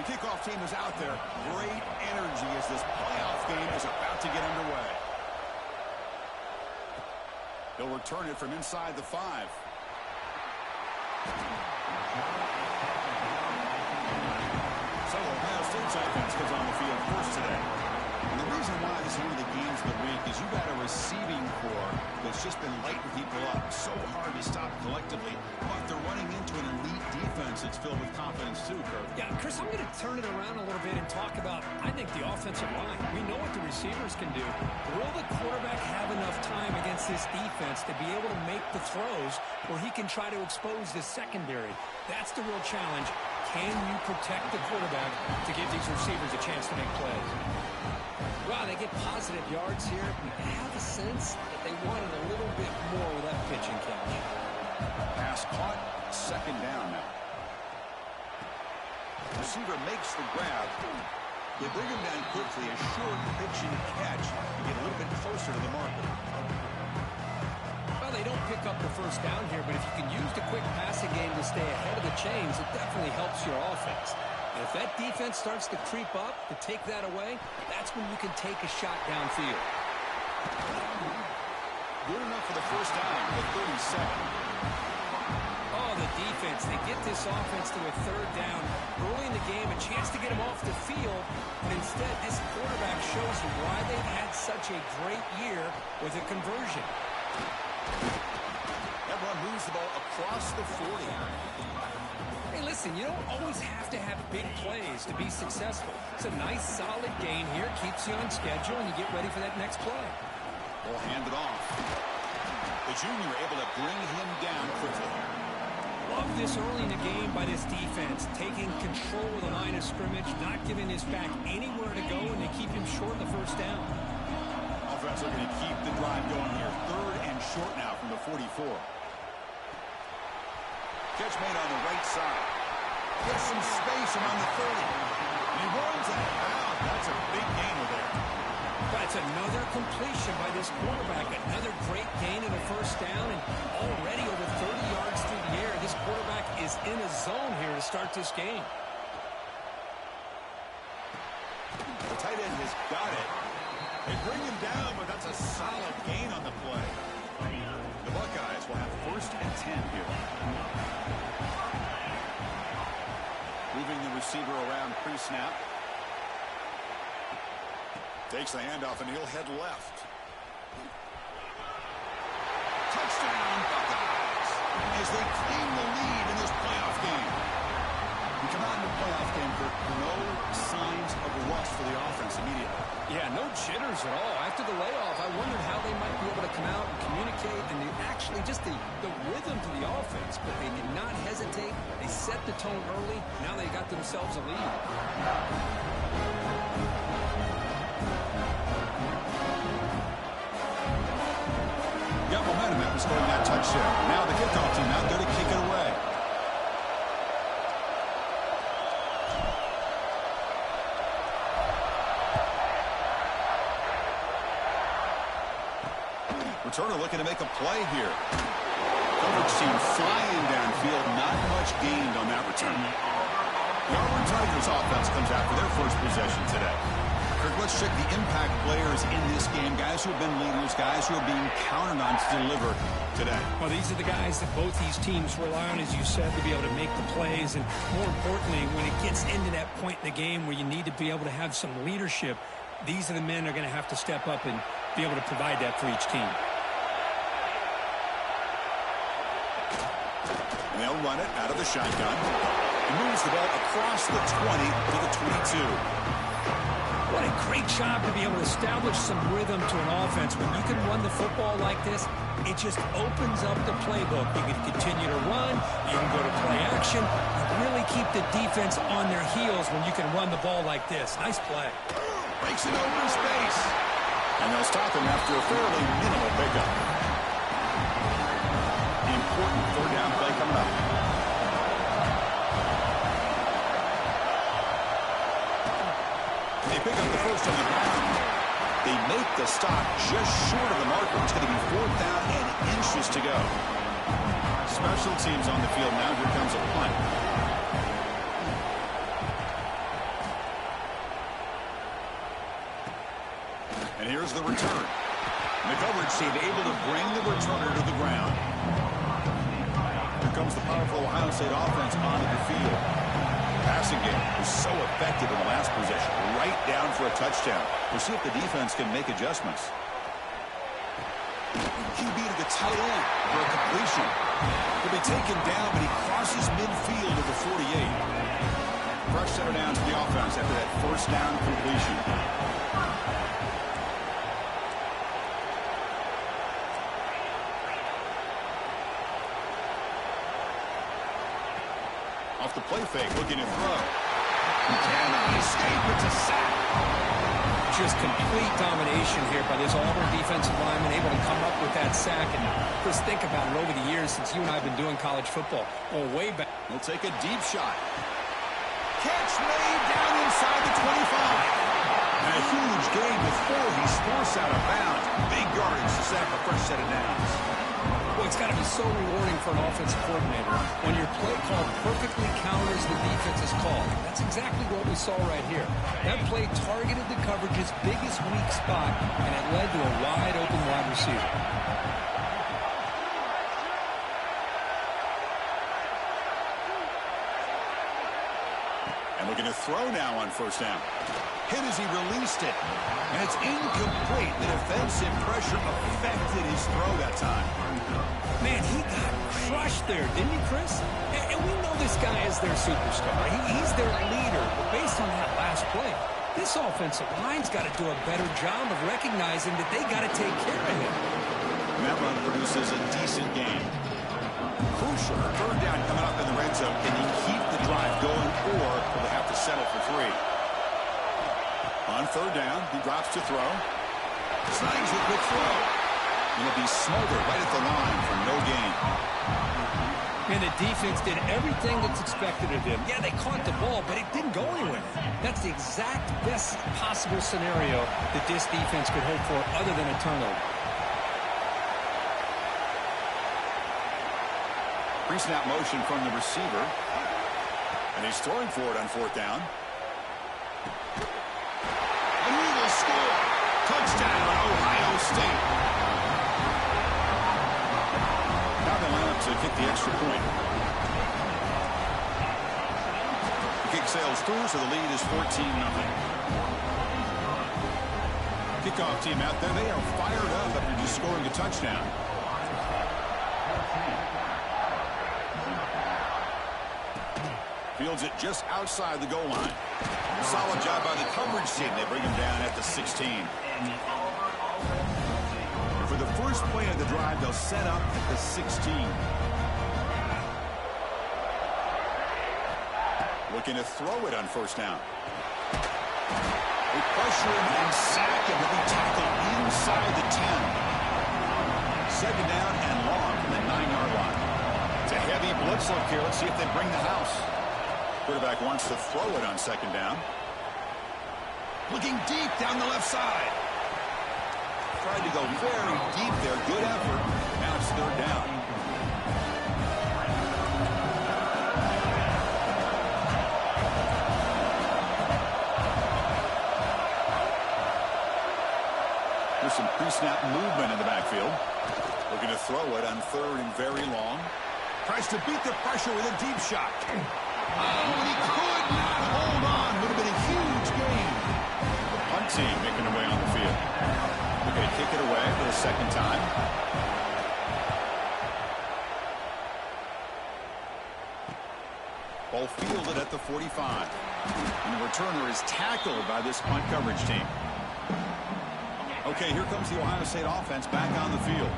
kickoff team is out there. Great energy as this playoff game is about to get underway. They'll return it from inside the 5. So Ohio State's offense comes on the field first today. And the reason why this is one of the games of the week is you've got a receiving core that's just been lighting people up. So hard to stop collectively, but they're running into an elite defense that's filled with confidence too, Kirk. Yeah, Chris, I'm going to turn it around a little bit and talk about, I think, the offensive line. We know what the receivers can do. Will the quarterback have enough time against this defense to be able to make the throws where he can try to expose the secondary? That's the real challenge. Can you protect the quarterback to give these receivers a chance to make plays? Wow, they get positive yards here. I have a sense that they wanted a little bit more with that pitch and catch. Pass caught, second down now. Receiver makes the grab. They bring him down quickly, a short pitch and catch to get a little bit closer to the marker. Well, they don't pick up the first down here, but if you can use the quick passing game to stay ahead of the chains, it definitely helps your offense. And if that defense starts to creep up, to take that away, that's when you can take a shot downfield. Good enough for the first down at 37. Oh, the defense. They get this offense to a third down. Early in the game, a chance to get him off the field. But instead, this quarterback shows you why they've had such a great year with a conversion. Everyone moves the ball across the 40. Hey, listen, you don't always have to have big plays to be successful. It's a nice, solid gain here. Keeps you on schedule, and you get ready for that next play. Ball handed off. The junior able to bring him down quickly. Love this early in the game by this defense. Taking control of the line of scrimmage, not giving his back anywhere to go, and they keep him short of the first down. Offense looking to keep the drive going here. Third and short now from the 44. Catch made on the right side. Gets some space around the 30. And he runs out. That's a big gainer there. That's another completion by this quarterback. Another great gain in the first down, and already over 30 yards through the air. This quarterback is in a zone here to start this game. The tight end has got it. They bring him down, but that's a solid gain on the play. The Buckeyes will have first and 10 here. Moving the receiver around pre-snap. Takes the handoff, and he'll head left. Touchdown, Buckeyes, as they claim the lead in this playoff game. We come out in the playoff game for no signs of rust for the offense immediately. Yeah, no jitters at all. After the layoff, I wondered how they might be able to come out and communicate, and actually just the rhythm to the offense. But they did not hesitate. They set the tone early. Now they got themselves a lead. Got momentum after scoring that touchdown. Now the kickoff team out there to kick it away. Returner looking to make a play here. Coverage team flying downfield. Not much gained on that return. The Auburn Tigers offense comes after their first possession today. Kirk, let's check the impact players in this game. Guys who have been leaders, guys who are being counted on to deliver today. Well, these are the guys that both these teams rely on, as you said, to be able to make the plays. And more importantly, when it gets into that point in the game where you need to be able to have some leadership, these are the men that are going to have to step up and be able to provide that for each team. And they'll run it out of the shotgun. He moves the ball across the 20 to the 22. What a great job to be able to establish some rhythm to an offense. When you can run the football like this, it just opens up the playbook. You can continue to run. You can go to play action. You really keep the defense on their heels when you can run the ball like this. Nice play. Breaks it open space. And they'll stop him after a fairly minimal pickup. Important third down play coming up. They pick up the first on the ground. They make the stop just short of the marker. It's going to be fourth down and inches to go. Special teams on the field now. Here comes a punt. here's the return. And the coverage team able to bring the returner to the ground. Here comes the powerful Ohio State offense onto the field. The passing game was so effective in the last possession, right down for a touchdown. We'll see if the defense can make adjustments. QB to the tight end for a completion. He'll be taken down, but he crosses midfield to the 48. Fresh set of downs for the offense after that first down completion. Off the play fake, looking to throw. Cannot escape. It's a sack. Just complete domination here by this Auburn defensive lineman, able to come up with that sack. And just think about it over the years since you and I have been doing college football. Going way back. He'll take a deep shot. Catch made down inside the 25. And a huge gain before he's forced out of bounds. Big yardage to sack a fresh set of downs. Well, it's got to be so rewarding for an offensive coordinator when your play call perfectly counters the defense's call. That's exactly what we saw right here. That play targeted the coverage's biggest weak spot, and it led to a wide-open wide receiver. And looking to throw now on first down. Hit as he released it. And it's incomplete. The defensive pressure affected his throw that time. Man, he got crushed there, didn't he, Chris? And we know this guy is their superstar. He's their leader. But based on that last play, this offensive line's got to do a better job of recognizing that they got to take care of him. And that run produces a decent game. Crucial. Third down coming up in the red zone. Can he keep the drive going, or will they have to settle for 3? On third down, he drops to throw. Snags a quick throw. And he'll be smothered right at the line for no gain. And the defense did everything that's expected of them. Yeah, they caught the ball, but it didn't go anywhere. That's the exact best possible scenario that this defense could hope for other than a turnover. Pre-snap motion from the receiver. And he's throwing for it on fourth down. And he will score. Touchdown, Ohio State. Now they line up to kick the extra point. The kick sails through, so the lead is 14-0. Kickoff team out there. They are fired up after just scoring a touchdown. Fields it just outside the goal line. Solid job by the coverage team. They bring him down at the 16. And for the first play of the drive, they'll set up at the 16. Looking to throw it on first down. They pressure him and sack him. He'll be tackled inside the 10. Second down and long from the 9-yard line. It's a heavy blitz look here. Let's see if they bring the house. Quarterback wants to throw it on second down. Looking deep down the left side. Tried to go very deep there. Good effort. Now it's third down. There's some pre-snap movement in the backfield. Looking to throw it on third and very long. Tries to beat the pressure with a deep shot. Oh, and he could not hold on. Would have been a huge gain. The punt team making their way on the field. They're going to kick it away for the second time. Ball fielded at the 45. And the returner is tackled by this punt coverage team. Okay, here comes the Ohio State offense back on the field.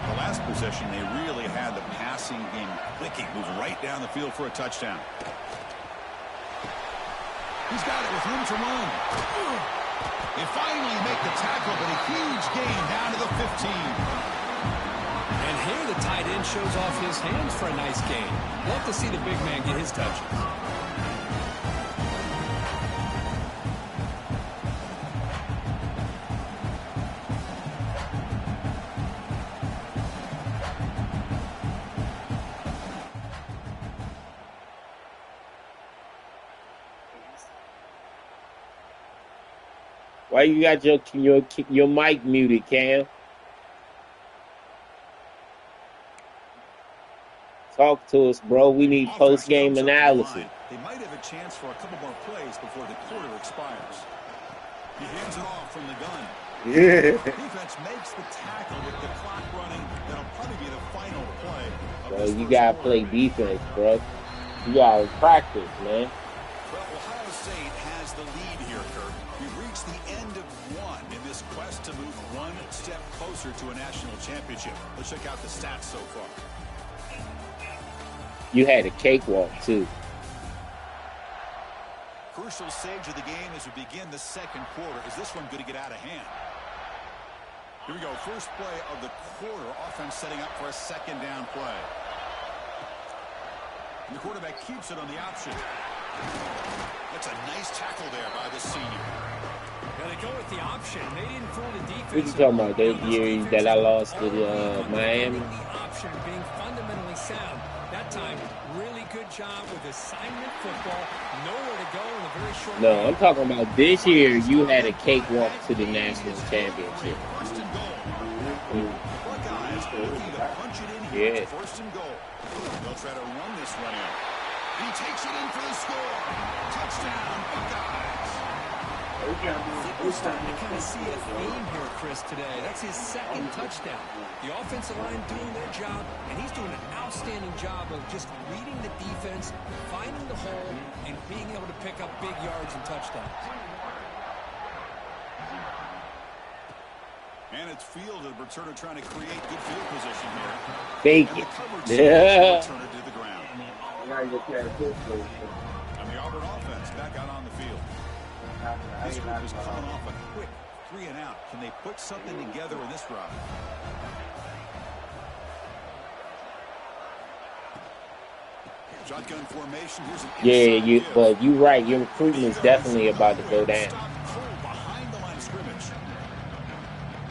The last possession, they really had the passing game clicking, moving right down the field for a touchdown. He's got it with room to run. They finally make the tackle, but a huge gain down to the 15. And here the tight end shows off his hands for a nice gain. Love to see the big man get his touches. Why you got your mic muted, Cam? Talk to us, bro. We need post-game analysis. They might have a chance for a couple more plays before the quarter expires. He hands it off from the gun. Yeah. Defense makes the tackle with the clock running. That'll probably be the final play. Bro, you gotta play defense, bro. You gotta practice, man. Well, Ohio State has the lead here, Kirk. We've reached the end of one in this quest to move one step closer to a national championship. Let's check out the stats so far. You had a cakewalk, too. Crucial stage of the game as we begin the second quarter. Is this one going to get out of hand? Here we go. First play of the quarter. Offense setting up for a second down play. And the quarterback keeps it on the option. That's a nice tackle there by the senior. Now they go with the option. They didn't fool the defense. What you talking about? That year that I lost to Miami? The option being fundamentally sound. That time, really good job with assignment football. Nowhere to go in a very short No, game. I'm talking about this year. You had a cakewalk to the national championship. Buckeyes looking to punch it in here. First and goal. They'll try to run this one in. He takes it in for the score. Touchdown, Buckeyes. I think we're starting to kind of see a theme here, Chris, today. That's his second touchdown. The offensive line doing their job, and he's doing an outstanding job of just reading the defense, finding the hole, and being able to pick up big yards and touchdowns. And it's fielded. Returner trying to create good field position here. Fake and it. The coverage Yeah. return it to the ground. And the Auburn offense back out on the field. This group is coming off a quick 3 and out. Can they put something together in this drive? Shotgun formation. Here's an Yeah, but you're right. Your recruitment is definitely about to go down. Behind the line of scrimmage.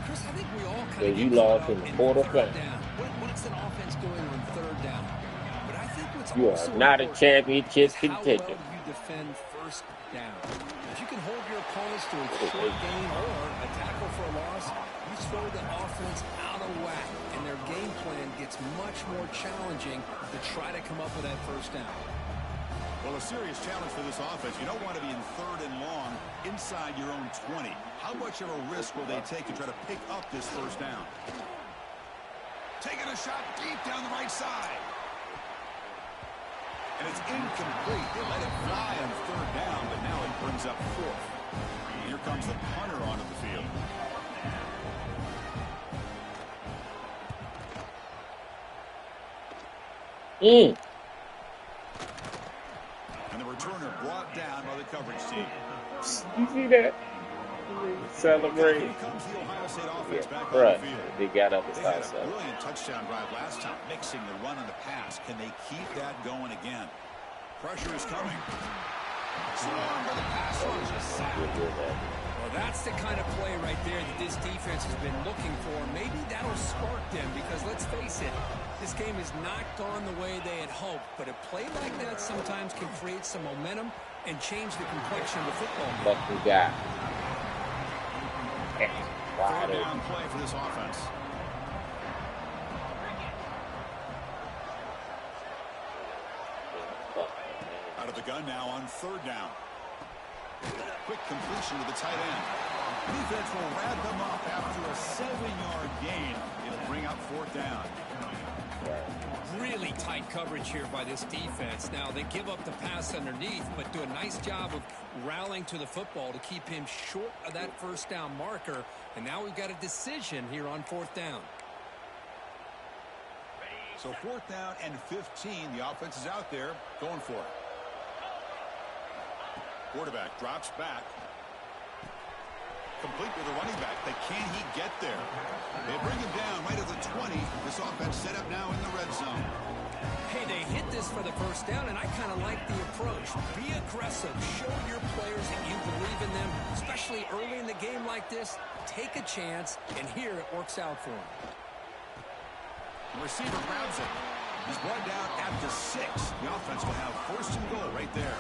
Chris, I think we all kind Because of you get lost caught in up the in quarter third final. down. What's an offense doing on third down? But I think what's You also are not a important championship is how well contender. you defend first down. If you can hold your opponents to a short gain or a tackle for a loss, you throw the offense out of whack, and their game plan gets much more challenging to try to come up with that first down. Well, a serious challenge for this offense. You don't want to be in third and long inside your own 20. How much of a risk will they take to try to pick up this first down? Taking a shot deep down the right side. And it's incomplete. They let it fly on third down, but now it brings up fourth. And here comes the punter onto the field. And the returner brought down by the coverage team. You see that? Celebrate. Here comes the Ohio State offense back on Right. the field. They got up his They had house. a brilliant touchdown drive last time, mixing the run and the pass. Can they keep that going again? Pressure is coming. Swarm for the pass rush. A sack. Well, that's the kind of play right there that this defense has been looking for. Maybe that'll spark them because, let's face it, this game has not gone the way they had hoped. But a play like that sometimes can create some momentum and change the complexion of the football game. But we got. Third down play for this offense. Out of the gun now on third down. Quick completion to the tight end. Defense will wrap them up after a 7-yard gain. It'll bring up fourth down. Really tight coverage here by this defense. Now, they give up the pass underneath, but do a nice job of rallying to the football to keep him short of that first down marker. And now we've got a decision here on fourth down. So fourth down and 15. The offense is out there going for it. Quarterback drops back. Complete with a running back. But can he get there? They bring him down right at the 20. This offense set up now in the red zone. Hey, they hit this for the first down, and I kind of like the approach. Be aggressive. Show your players that you believe in them, especially early in the game like this. Take a chance, and here it works out for him. The receiver grabs it. He's brought down at the 6. The offense will have first and goal right there.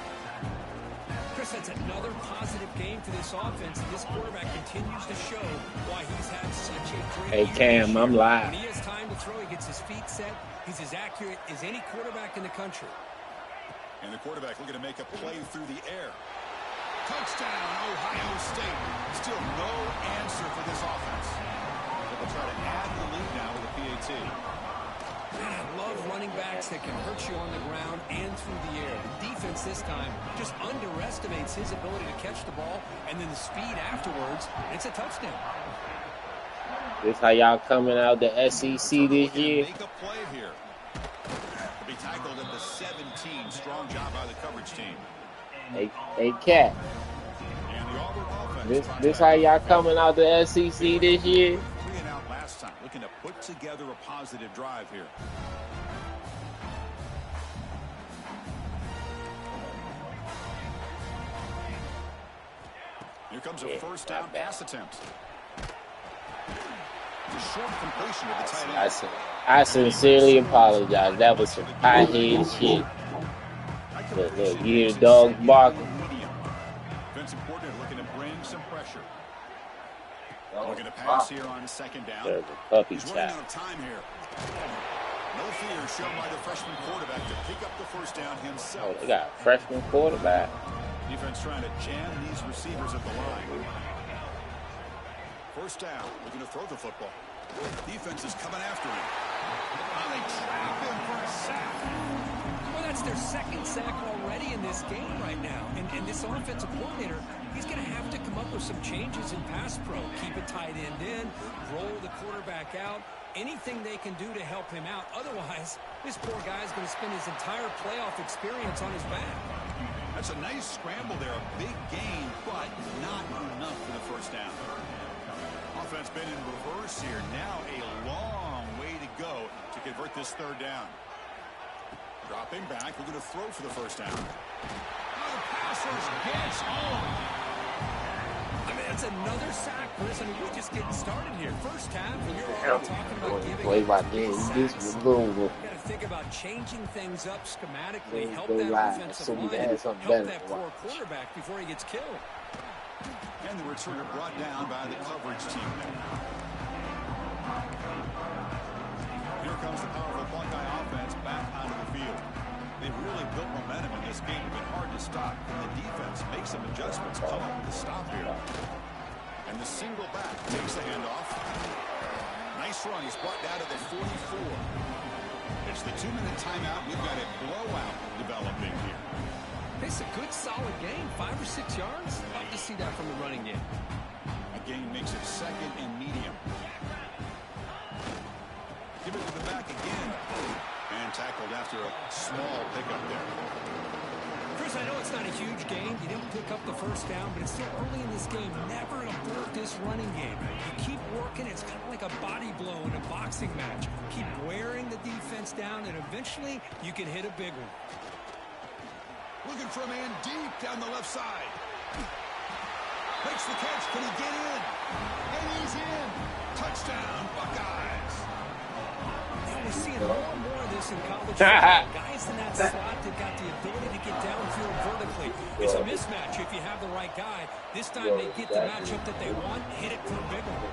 Chris, that's another positive game for this offense. This quarterback continues to show why he's had such a great year. Hey, Cam, I'm live. When he has time to throw, he gets his feet set. He's as accurate as any quarterback in the country. And the quarterback looking to make a play through the air. Touchdown, Ohio State. Still no answer for this offense. They'll try to add the lead now with a PAT. Man, I love running backs that can hurt you on the ground and through the air. The defense this time just underestimates his ability to catch the ball, and then the speed afterwards, it's a touchdown. This how y'all coming out the SEC this year? Make a play here. Will be tackled at the 17. Strong job by the coverage team. Hey, Cat. And the Auburn offense. This how y'all coming out the SEC this year? 3 and out last time. Looking to put together a positive drive here. Here comes a first down pass attempt. The short completion of the tight end. I sincerely apologize. That was some high-head shit. Look, you hear the dogs barking. Defensive coordinator looking to bring some pressure. Looking to pass here on second down. There's a puppy He's running child. out of time here. No fear shown by the freshman quarterback to pick up the first down himself. Oh, they got a freshman quarterback. Defense trying to jam these receivers at the line. First down, looking to throw the football. Defense is coming after him. Oh, they trap him for a sack. Well, that's their second sack already in this game right now. And this offensive coordinator, he's going to have to come up with some changes in pass pro. Keep a tight end in, roll the quarterback out, anything they can do to help him out. Otherwise, this poor guy's going to spend his entire playoff experience on his back. That's a nice scramble there. A big gain, but not enough for the first down. Offense been in reverse here. Now a long way to go to convert this third down. Dropping back. We're going to throw for the first down. Now the passers gets home. I mean, it's another sack, Chris. I mean, we're just getting started here. First half, and you're already talking about giving sacks. You got to think about changing things up schematically, help that offensive line, help that poor quarterback before he gets killed. And the returner brought down by the coverage team there. Here comes the powerful Buckeye offense back onto the field. They've really built momentum in this game. It's been hard to stop. And the defense makes some adjustments, come up with a stop here. And the single back takes the handoff. Nice run. He's brought down to the 44. It's the 2-minute timeout. We've got a blowout developing here. It's a good, solid game. 5 or 6 yards. Love to see that from the running game. A gain makes it second and medium. Give it to the back again. And tackled after a small pickup there. Chris, I know it's not a huge game. You didn't pick up the first down, but it's still early in this game. Never abort this running game. You keep working. It's kind of like a body blow in a boxing match. Keep wearing the defense down, and eventually you can hit a big one. Looking for a man deep down the left side. Makes the catch. Can he get in? And he's in. Touchdown, Buckeyes. Yeah, we're seeing more and more of this in college football. Guys in that slot that got the ability to get downfield vertically. It's a mismatch if you have the right guy. This time they get the matchup that they want, hit it for a big one.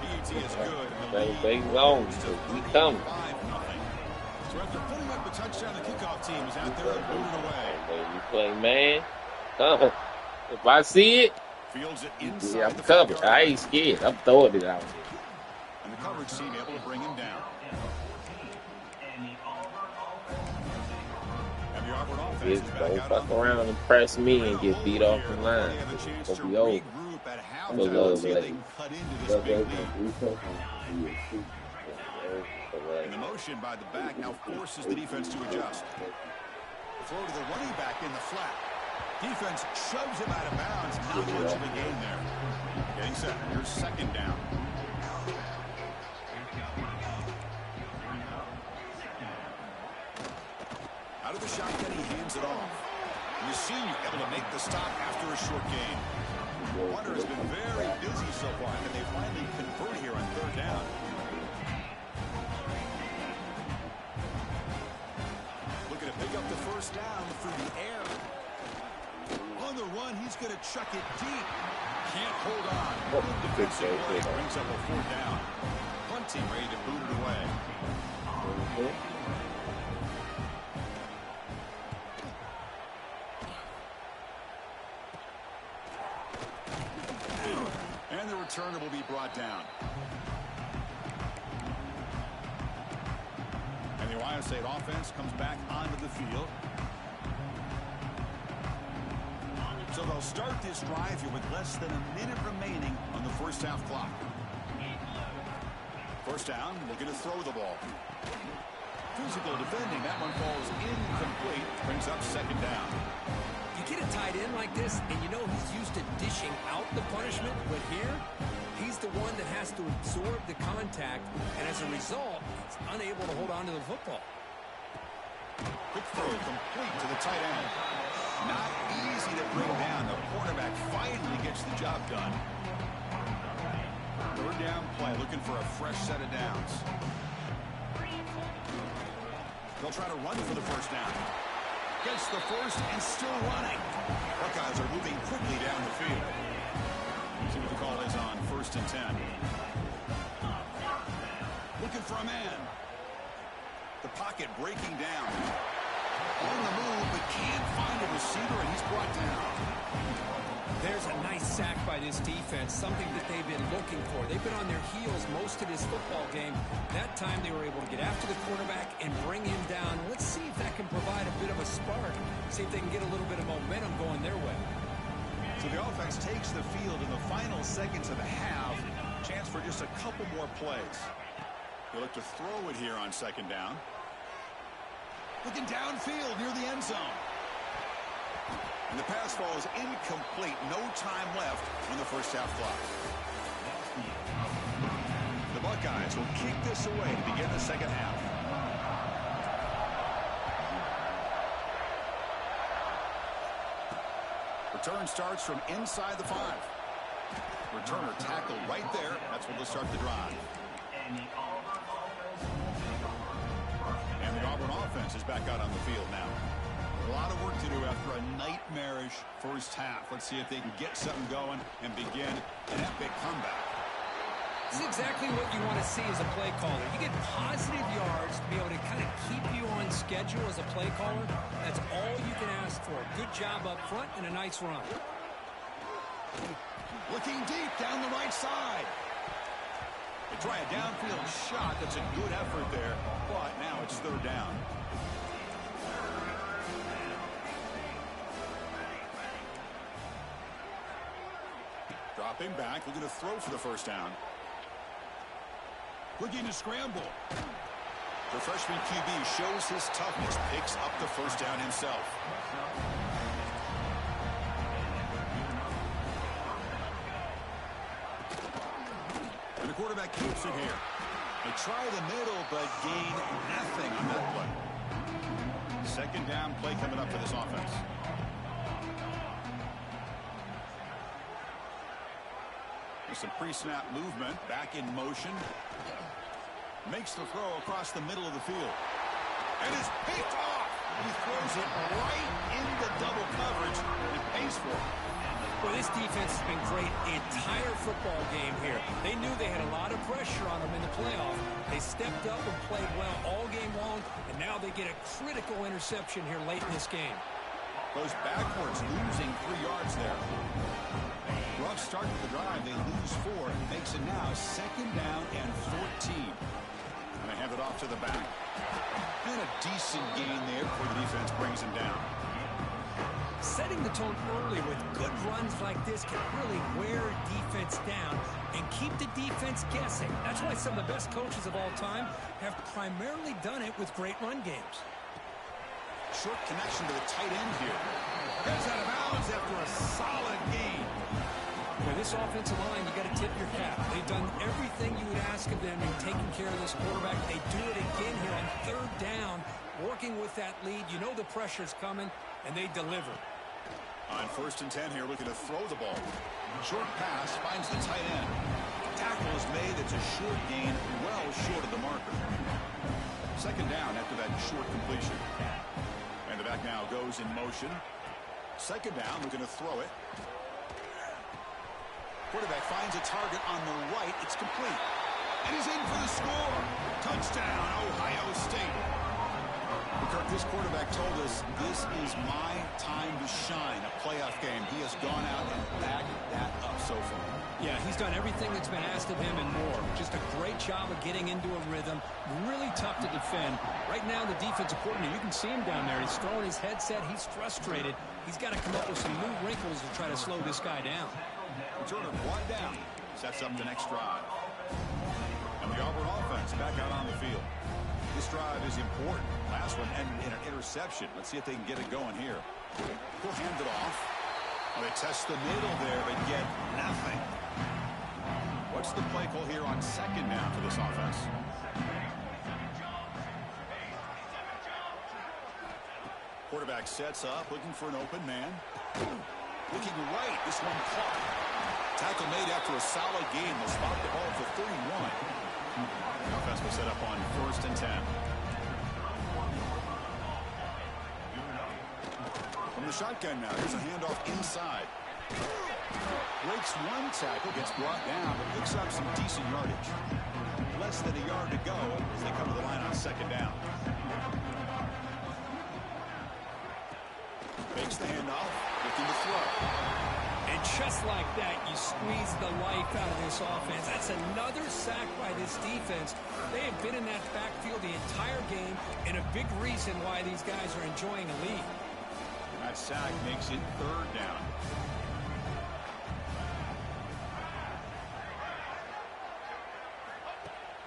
BET is good. Big long. We coming. So after putting up a touchdown, the kickoff team is out there moving away. You play man. Come. If I see it, Fields it inside. yeah, I'm covered. I ain't scared. I'm throwing it out. And the coverage team able to bring him down. And the Auburn offense is back Don't out fuck on the around and press me and get beat off the line. It'll be over. I'm a little late. And the motion by the back now forces the defense to adjust. Throw to the running back in the flat. Defense shoves him out of bounds. Not much of a gain there. Getting set. Here's second down. Out of the shotgun, he hands it off. And the senior able to make the stop after a short gain. Hunter has been very busy so far, and they finally convert here on third down. Looking to pick up the first down through the air. one. He's going to chuck it deep. Can't hold on. Oh, Good good defensive play. save. Brings up a 4th down. Punt team ready to boot it away. And the returner will be brought down. And the Ohio State offense comes back onto the field. So they'll start this drive here with less than a minute remaining on the first half clock. First down, looking to throw the ball. Physical defending, that one falls incomplete, brings up 2nd down. You get a tight end like this, and you know he's used to dishing out the punishment, but here, he's the one that has to absorb the contact, and as a result, he's unable to hold on to the football. Quick throw complete to the tight end. Not easy to bring down. The cornerback finally gets the job done. 3rd down play, looking for a fresh set of downs. They'll try to run for the first down. Gets the first and still running. Buckeyes are moving quickly down the field. See what the call is on 1st and 10. Looking for a man. The pocket breaking down. On the move, but can't find a receiver, and he's brought down. There's a nice sack by this defense, something that they've been looking for. They've been on their heels most of this football game. That time they were able to get after the quarterback and bring him down. Let's see if that can provide a bit of a spark. See if they can get a little bit of momentum going their way. So the offense takes the field in the final seconds of the half. Chance for just a couple more plays. They look to throw it here on 2nd down. Looking downfield near the end zone. And the pass ball is incomplete. No time left on the first half clock. The Buckeyes will kick this away to begin the 2nd half. Return starts from inside the 5. Returner tackled right there. That's when they'll start the drive. And the Auburn offense is back out on the field now. A lot of work to do after a nightmarish first half. Let's see if they can get something going and begin an epic comeback. This is exactly what you want to see as a play caller. You get positive yards to be able to kind of keep you on schedule as a play caller. That's all you can ask for. Good job up front and a nice run. Looking deep down the right side. They try a downfield shot. That's a good effort there, but now it's 3rd down. Dropping back, looking to throw for the first down. Looking to scramble. The freshman QB shows his toughness, picks up the first down himself. And the quarterback keeps it here. They try the middle, but gain nothing on that play. 2nd down play coming up for this offense. Some pre-snap movement, back in motion. Makes the throw across the middle of the field. And is picked off. He throws it right into double coverage and pays for it. Well, this defense has been great the entire football game here. They knew they had a lot of pressure on them in the playoff. They stepped up and played well all game long, and now they get a critical interception here late in this game. Goes backwards, losing 3 yards there. Rough start to the drive. They lose 4. Makes it now 2nd down and 14. And they hand it off to the back. And a decent gain there before the defense brings him down. Setting the tone early with good runs like this can really wear defense down and keep the defense guessing. That's why some of the best coaches of all time have primarily done it with great run games. Short connection to the tight end here. Goes out of bounds after a solid gain. For this offensive line, you got to tip your cap. They've done everything you would ask of them in taking care of this quarterback. They do it again here on 3rd down, working with that lead. You know the pressure's coming, and they deliver. On 1st and 10 here, looking to throw the ball. Short pass, finds the tight end. Tackle is made. It's a short gain, well short of the marker. 2nd down after that short completion. And the back now goes in motion. Second down, looking to throw it. Quarterback finds a target on the right. It's complete. And he's in for the score. Touchdown, Ohio State. Kirk, this quarterback told us this is my time to shine, a playoff game. He has gone out and backed that up so far. Yeah, he's done everything that's been asked of him and more. Just a great job of getting into a rhythm. Really tough to defend. Right now, the defensive coordinator, you can see him down there. He's throwing his headset. He's frustrated. He's got to come up with some new wrinkles to try to slow this guy down. Returner brought down. Sets up the next drive. And the Auburn offense back out on the field. This drive is important. Last one ended in an interception. Let's see if they can get it going here. He'll hand it off. Well, they test the middle there, but get nothing. What's the play call here on second down for this offense? Quarterback sets up, looking for an open man. Looking right, this one caught. Tackle made after a solid game. They'll spot the ball for 31. The offense will set up on 1st and 10. From the shotgun now, here's a handoff inside. Breaks one tackle, gets brought down, but picks up some decent yardage. Less than a yard to go as they come to the line on second down. Makes the handoff, looking to throw. And just like that, you squeeze the life out of this offense. That's another sack by this defense. They have been in that backfield the entire game, and a big reason why these guys are enjoying a lead. That sack makes it 3rd down.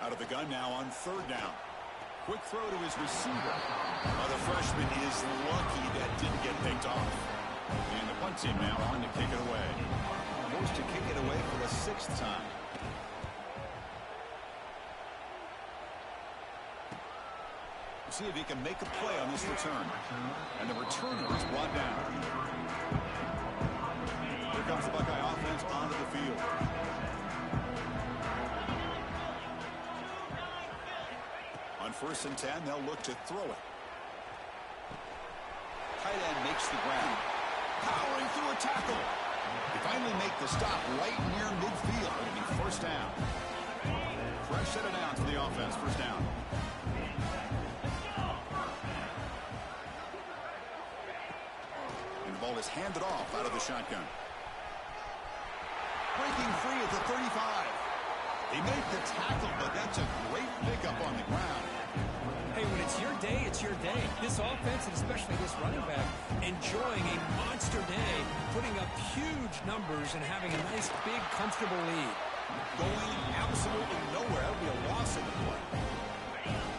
Out of the gun now on 3rd down. Quick throw to his receiver. The freshman is lucky that didn't get picked off. And the punt team now on to kick it away. Forced to kick it away for the 6th time. See if he can make a play on this return. And the returner is brought down. Here comes the Buckeye offense onto the field. On 1st and 10, they'll look to throw it. Tight end makes the ground. Powering through a tackle. They finally make the stop right near midfield. It'll be 1st down. Fresh set of downs for the offense. 1st down. And the ball is handed off out of the shotgun. Breaking free at the 35. They make the tackle, but that's a great pickup on the ground. Hey, when it's your day, it's your day. This offense, and especially this running back, enjoying a monster day, putting up huge numbers and having a nice, big, comfortable lead. Going absolutely nowhere. That'll be a loss in the play.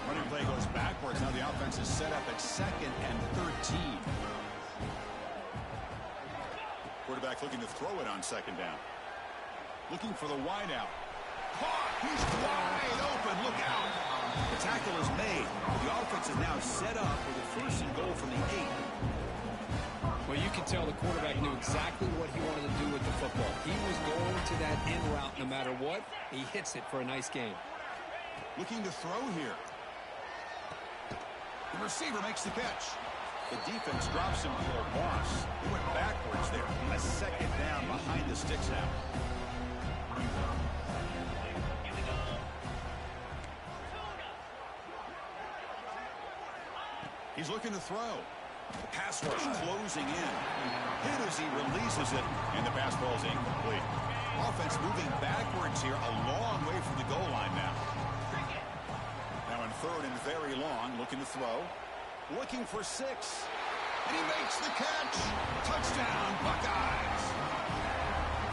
Running play goes backwards. Now the offense is set up at 2nd and 13. Quarterback looking to throw it on 2nd down. Looking for the wideout. Caught! He's wide open. Look out! The tackle is made. The offense is now set up with a 1st and goal from the 8. Well, you can tell the quarterback knew exactly what he wanted to do with the football. He was going to that in route no matter what. He hits it for a nice game. Looking to throw here. The receiver makes the catch. The defense drops him for a loss. He went backwards there. A 2nd down behind the sticks now. He's looking to throw. The pass rush closing in. Hit as he releases it, and the pass ball is incomplete. Offense moving backwards here, a long way from the goal line now. Now in 3rd and very long, looking to throw. Looking for 6. And he makes the catch. Touchdown, Buckeyes.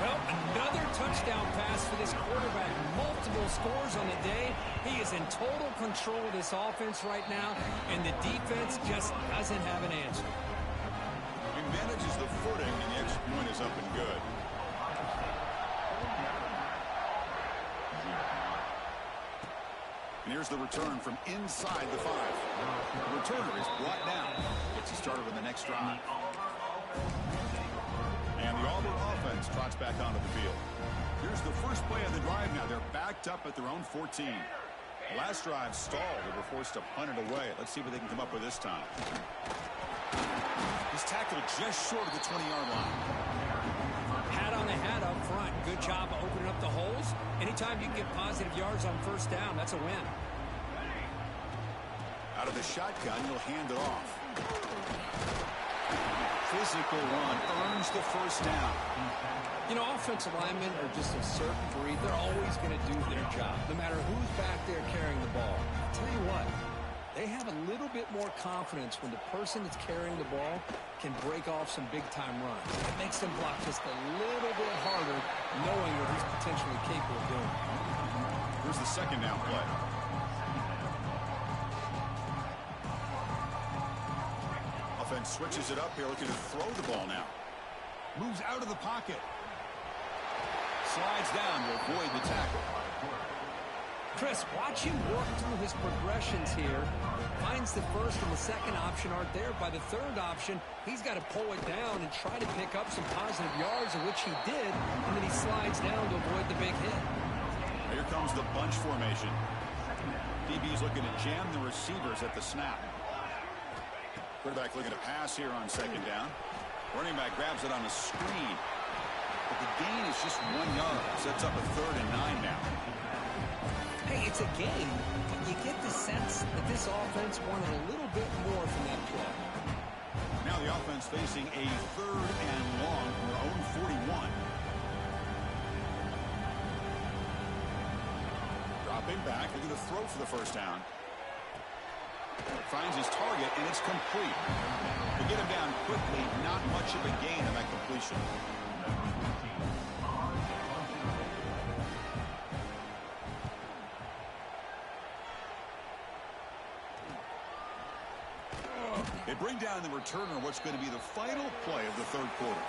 Well, another touchdown pass for this quarterback. Multiple scores on the day. He is in total control of this offense right now, and the defense just doesn't have an answer. He manages the footing, and the extra point is up and good. And here's the return from inside the 5. The returner is brought down. Gets you started on the next drive. And the Auburn offense trots back onto the field. Here's the first play of the drive now. They're backed up at their own 14. The last drive stalled. They were forced to punt it away. Let's see what they can come up with this time. He's tackled just short of the 20-yard line. Hat on the hat up front. Good job of opening up the holes. Anytime you can get positive yards on first down, that's a win. Out of the shotgun, he'll hand it off. Physical run earns the first down. You know, offensive linemen are just a certain breed. They're always going to do their job, no matter who's back there carrying the ball. I'll tell you what, they have a little bit more confidence when the person that's carrying the ball can break off some big-time runs. It makes them block just a little bit harder, knowing what he's potentially capable of doing. Here's the second down play. Offense switches it up here, looking to throw the ball now. Moves out of the pocket. Slides down to avoid the tackle. Chris, watch him work through his progressions here. Finds the first and the second option aren't there. By the third option, he's got to pull it down and try to pick up some positive yards, of which he did, and then he slides down to avoid the big hit. Here comes the bunch formation. DB's looking to jam the receivers at the snap. Quarterback looking to pass here on second down. Running back grabs it on a screen. But the gain is just 1 yard. Sets up a 3rd and 9 now. Hey, it's a game, but you get the sense that this offense wanted a little bit more from that play. Now the offense facing a 3rd and long from their own 41. Dropping back, looking to throw for the first down. Finds his target, and it's complete. To get him down quickly, not much of a gain on that completion. They bring down the returner what's going to be the final play of the third quarter.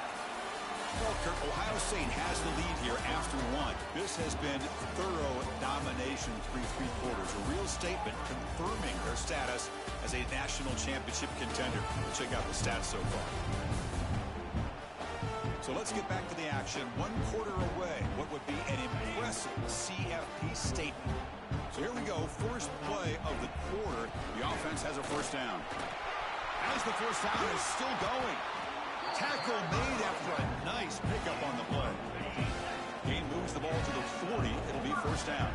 Well, Kirk, Ohio State has the lead here after 1. This has been thorough domination through 3 quarters. A real statement confirming their status as a national championship contender. Check out the stats so far. So let's get back to the action. 1 quarter away. What would be an impressive CFP statement. So here we go. First play of the quarter. The offense has a first down. As the first down is still going. Tackle made after a nice pickup on the play. Gain moves the ball to the 40. It'll be first down.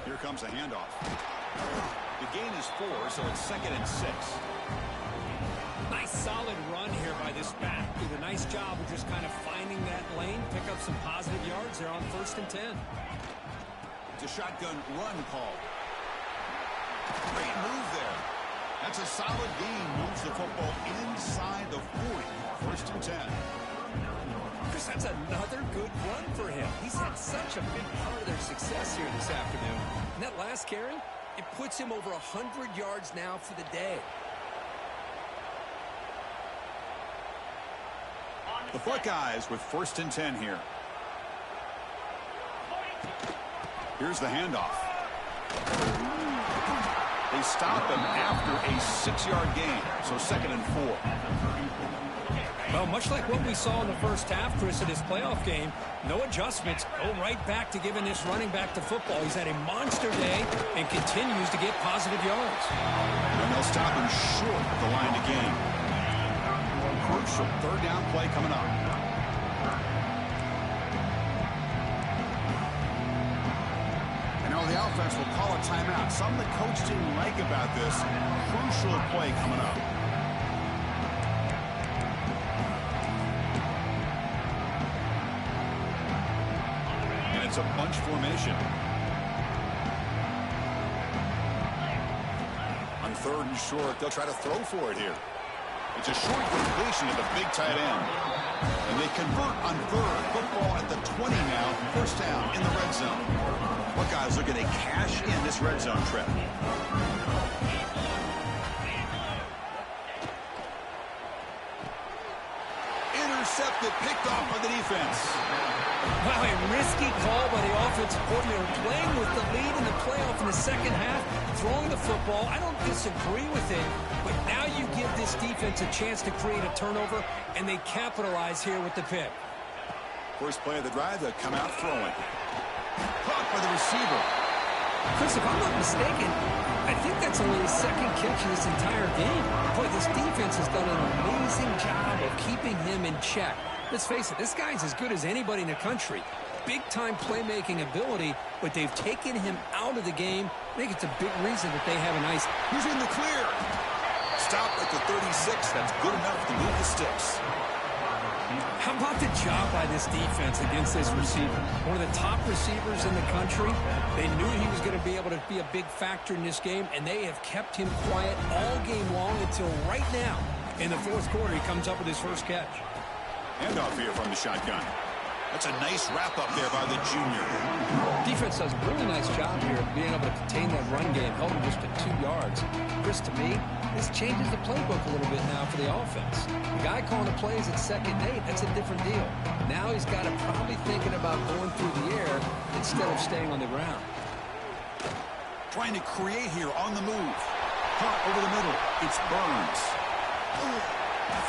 Here comes the handoff. The gain is 4, so it's 2nd and 6. Nice solid run here by this back. Did a nice job of just kind of finding that lane, pick up some positive yards there on 1st and 10. It's a shotgun run call. Great move there. That's a solid gain. Moves the football inside the 40. 1st and 10. Chris, that's another good run for him. He's had such a big part of their success here this afternoon. And that last carry, it puts him over 100 yards now for the day. The Buckeyes with 1st and 10 here. Here's the handoff. They stop him after a 6-yard gain, so 2nd and 4. Well, much like what we saw in the first half, Chris, of this playoff game, no adjustments. Go right back to giving this running back the football. He's had a monster day and continues to get positive yards. And they'll stop him short of the line to gain. Crucial 3rd down play coming up. The offense will call a timeout. Something the coach didn't like about this. Crucial play coming up. And it's a bunch formation. On 3rd and short, they'll try to throw for it here. It's a short completion to the big tight end. And they convert on 3rd. Football at the 20 now. First down in the red zone. Buckeyes looking to cash in this red zone trip. Intercepted, picked off by the defense. Wow, a risky call by the offensive coordinator, playing with the lead in the playoff in the second half, throwing the football. I don't disagree with it, but now you give this defense a chance to create a turnover, and they capitalize here with the pick. First play of the drive, they come out throwing. Caught by the receiver. Chris, if I'm not mistaken, I think that's only his second catch of this entire game. Boy, this defense has done an amazing job of keeping him in check. Let's face it, this guy's as good as anybody in the country. Big-time playmaking ability, but they've taken him out of the game. I think it's a big reason that they have a nice... He's in the clear. Stop at the 36. That's good enough to move the sticks. How about the job by this defense against this receiver? One of the top receivers in the country. They knew he was going to be able to be a big factor in this game, and they have kept him quiet all game long until right now. In the fourth quarter, he comes up with his first catch. Handoff here from the shotgun. That's a nice wrap-up there by the junior. Defense does a really nice job here of being able to contain that run game, held him just to 2 yards. Chris, to me, this changes the playbook a little bit now for the offense. The guy calling the plays at 2nd and 8, that's a different deal. Now he's got to probably thinking about going through the air instead of staying on the ground. Trying to create here on the move. Caught over the middle. It's Burns.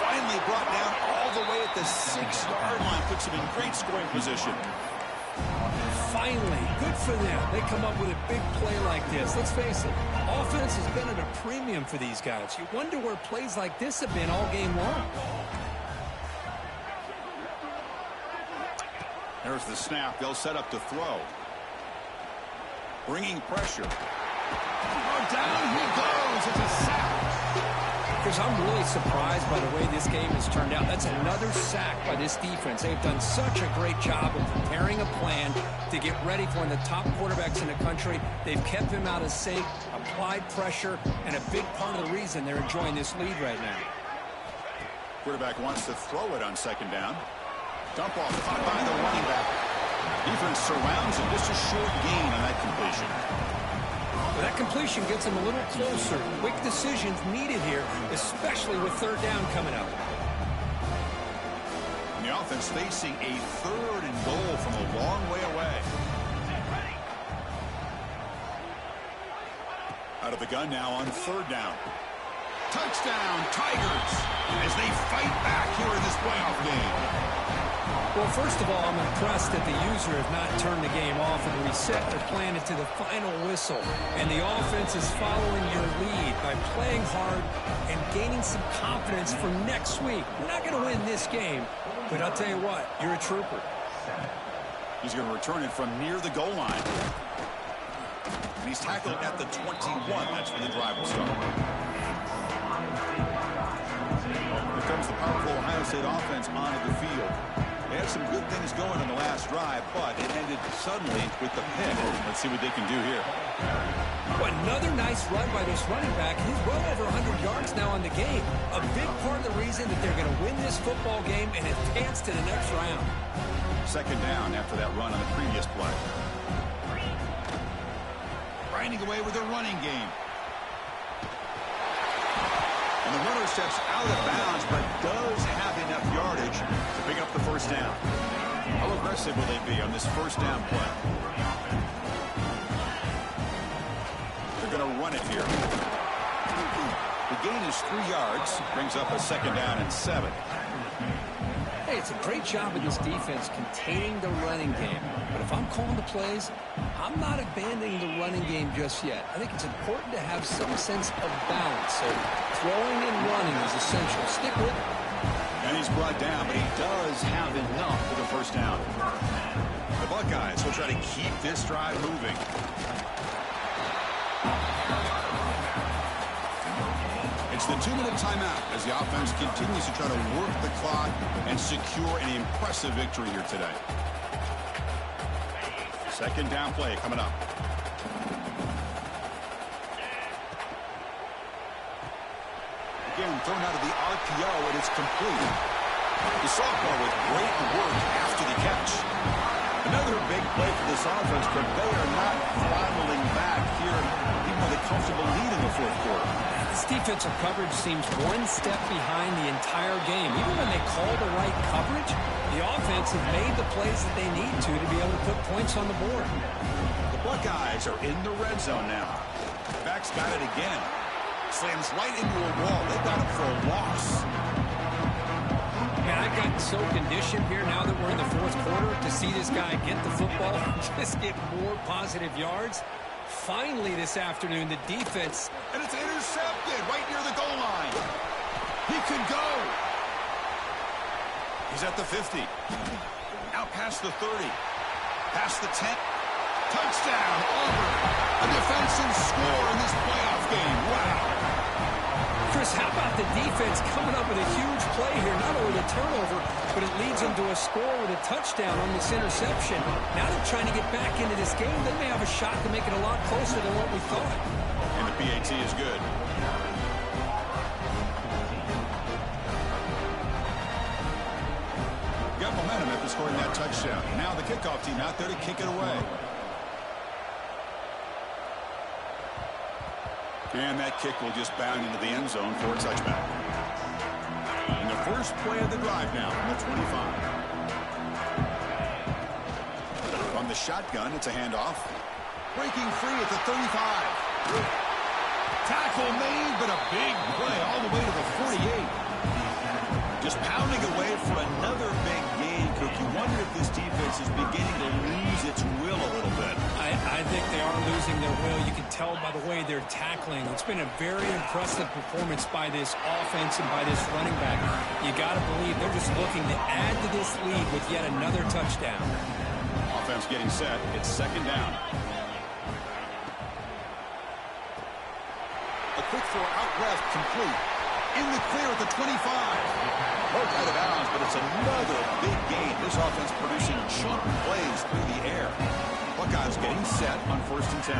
Finally brought down all the way at the 6-yard line. Puts him in great scoring position. Finally, good for them. They come up with a big play like this. Let's face it, offense has been at a premium for these guys. You wonder where plays like this have been all game long. There's the snap. They'll set up to throw. Bringing pressure. Oh, down he goes. It's a sack. Because I'm really surprised by the way this game has turned out. That's another sack by this defense. They've done such a great job of preparing a plan to get ready for one of the top quarterbacks in the country. They've kept him out of sync, applied pressure, and a big part of the reason they're enjoying this lead right now. Quarterback wants to throw it on 2nd down. Dump off caught by the running back. Defense surrounds him. Just a short gain on that completion. Well, that completion gets him a little closer. Quick decisions needed here, especially with 3rd down coming up. And the offense facing a 3rd and goal from a long way away. Out of the gun now on 3rd down. Touchdown, Tigers, as they fight back here in this playoff game. Well, first of all, I'm impressed that the user has not turned the game off and reset their plan into the final whistle. And the offense is following your lead by playing hard and gaining some confidence for next week. We're not going to win this game, but I'll tell you what, you're a trooper. He's going to return it from near the goal line. And he's tackled at the 21. That's where the drive will start. Here comes the powerful Ohio State offense onto the field. They had some good things going on the last drive, but it ended suddenly with the pick. Let's see what they can do here. Oh, another nice run by this running back. He's well over 100 yards now on the game. A big part of the reason that they're going to win this football game and advance to the next round. 2nd down after that run on the previous play. Grinding away with a running game. And the runner steps out of bounds, but does have enough yardage to pick up the 1st down. How aggressive will they be on this 1st down play? They're going to run it here. The gain is 3 yards. Brings up a 2nd down and 7. Hey, it's a great job of this defense containing the running game. But if I'm calling the plays, I'm not abandoning the running game just yet. I think it's important to have some sense of balance. So throwing and running is essential. Stick with it. And he's brought down, but he does have enough for the 1st down. The Buckeyes will try to keep this drive moving. It's the 2-minute timeout as the offense continues to try to work the clock and secure an impressive victory here today. 2nd down play coming up. Again, thrown out of the RPO, and it's complete. The sophomore with great work after the catch. Another big play for this offense, but they are not throttling back here, even with a comfortable lead in the 4th quarter. This defensive coverage seems one step behind the entire game. Even when they call the right coverage, the offense has made the plays that they need to be able to put points on the board. The Buckeyes are in the red zone now. Back's got it again. Slams right into a wall. They got him for a loss. mean, I've gotten so conditioned here now that we're in the fourth quarter to see this guy get the football and just get more positive yards. Finally this afternoon, the defense. And it's intercepted right near the goal line. He could go. He's at the 50. Out past the 30. Past the 10. Touchdown, Auburn. A defensive score in this playoff game. Wow. Chris, how about the defense coming up with a huge play here? Not only the turnover, but it leads them to a score with a touchdown on this interception. Now they're trying to get back into this game. They may have a shot to make it a lot closer than what we thought. And the PAT is good. Got momentum after scoring that touchdown. Now the kickoff team out there to kick it away. And that kick will just bound into the end zone for a touchback. And the first play of the drive now from the 25. From the shotgun, it's a handoff. Breaking free at the 35. Tackle made, but a big play all the way to the 48. Just pounding away for another big game, Cook. You wonder if this defense is beginning to lose its will a little bit. I think they are losing their will. You can tell by the way they're tackling. It's been a very impressive performance by this offense and by this running back. You got to believe they're just looking to add to this lead with yet another touchdown. Offense getting set. It's second down. A quick throw out left, complete. In the clear at the 25. Broke out of bounds, but it's another big game. This offense producing chunk plays through the air. Buckeyes getting set on 1st and 10.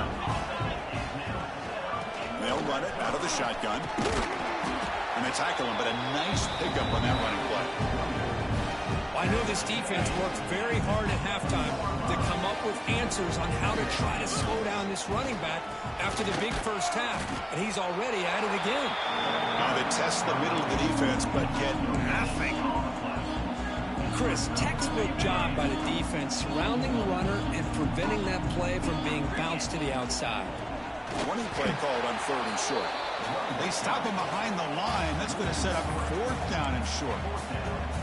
They'll run it out of the shotgun. And they tackle him, but a nice pickup on that running play. I know this defense worked very hard at halftime to come up with answers on how to try to slow down this running back after the big first half. And he's already at it again. Now they test the middle of the defense, but get nothing. Chris, textbook job by the defense surrounding the runner and preventing that play from being bounced to the outside. Running play called on 3rd and short. They stop him behind the line. That's going to set up 4th down and short.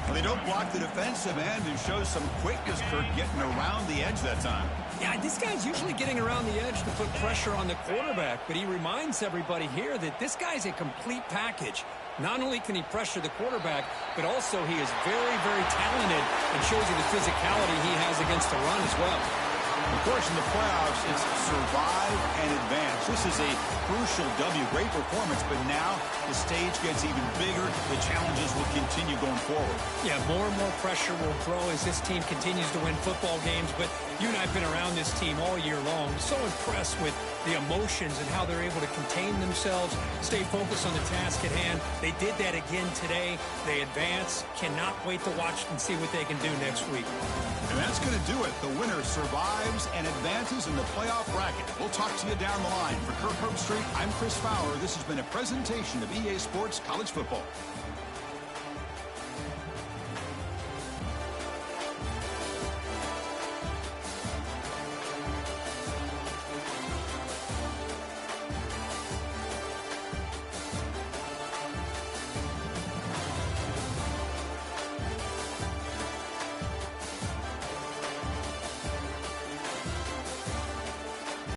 Well, they don't block the defensive end and show some quickness, Kirk, getting around the edge that time. Yeah, this guy's usually getting around the edge to put pressure on the quarterback, but he reminds everybody here that this guy's a complete package. Not only can he pressure the quarterback, but also he is very, very talented and shows you the physicality he has against the run as well. Of course, in the playoffs, it's survive and advance. This is a crucial W. Great performance, but now the stage gets even bigger. The challenges will continue going forward. Yeah, more and more pressure will grow as this team continues to win football games, but you and I have been around this team all year long. So impressed with the emotions and how they're able to contain themselves, stay focused on the task at hand. They did that again today. They advance. Cannot wait to watch and see what they can do next week. And that's going to do it. The winner survives and advances in the playoff bracket. We'll talk to you down the line. For Kirk Herbstreit, I'm Chris Fowler. This has been a presentation of EA Sports College Football.